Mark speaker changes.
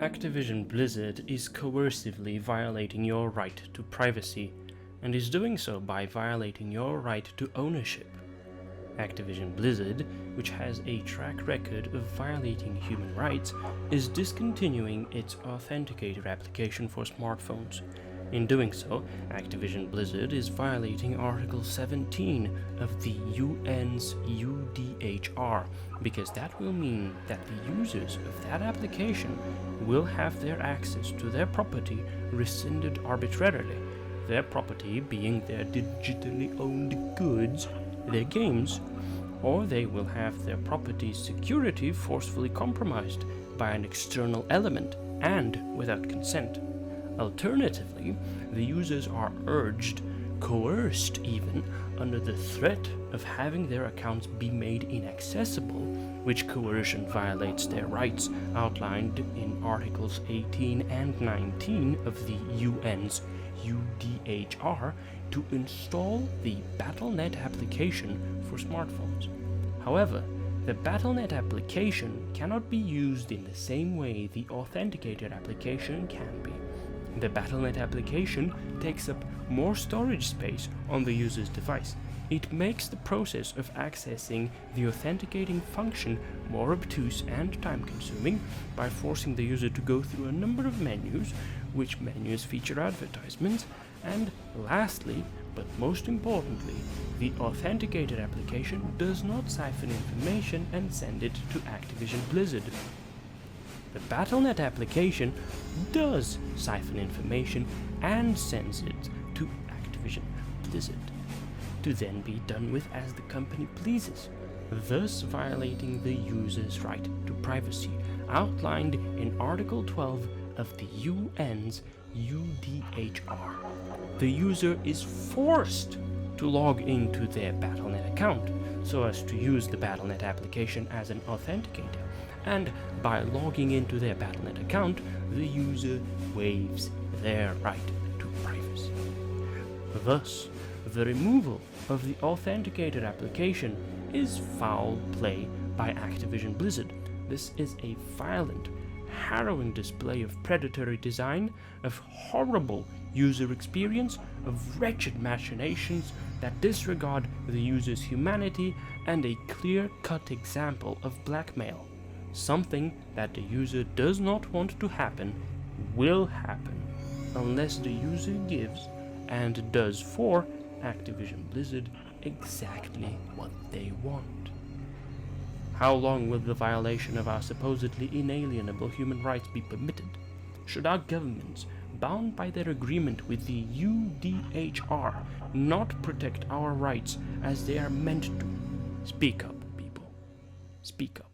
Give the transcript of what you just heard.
Speaker 1: Activision Blizzard is coercively violating your right to privacy, and is doing so by violating your right to ownership. Activision Blizzard, which has a track record of violating human rights, is discontinuing its Authenticator application for smartphones. In doing so, Activision Blizzard is violating Article 17 of the UN's UDHR, because that will mean that the users of that application will have their access to their property rescinded arbitrarily, their property being their digitally owned goods, their games, or they will have their property's security forcefully compromised by an external element and without consent. Alternatively, the users are urged, coerced even, under the threat of having their accounts be made inaccessible, which coercion violates their rights outlined in Articles 18 and 19 of the UN's UDHR to install the BattleNet application for smartphones. However, the BattleNet application cannot be used in the same way the Authenticator application can be. The BattleNet application takes up more storage space on the user's device. It makes the process of accessing the authenticating function more obtuse and time-consuming by forcing the user to go through a number of menus, which menus feature advertisements, and lastly, but most importantly, the Authenticator application does not siphon information and send it to Activision Blizzard. The BattleNet application does siphon information and sends it to Activision Blizzard, to then be done with as the company pleases, thus violating the user's right to privacy, outlined in Article 12 of the UN's UDHR. The user is forced to log into their BattleNet account so as to use the BattleNet application as an authenticator, and by logging into their BattleNet account, the user waives their right to privacy. Thus, the removal of the Authenticator application is foul play by Activision Blizzard. This is a violent, harrowing display of predatory design, of horrible user experience, of wretched machinations that disregard the user's humanity, and a clear-cut example of blackmail. Something that the user does not want to happen will happen unless the user gives and does for Activision Blizzard exactly what they want. How long will the violation of our supposedly inalienable human rights be permitted? Should our governments, bound by their agreement with the UDHR, not protect our rights as they are meant to? Speak up, people. Speak up.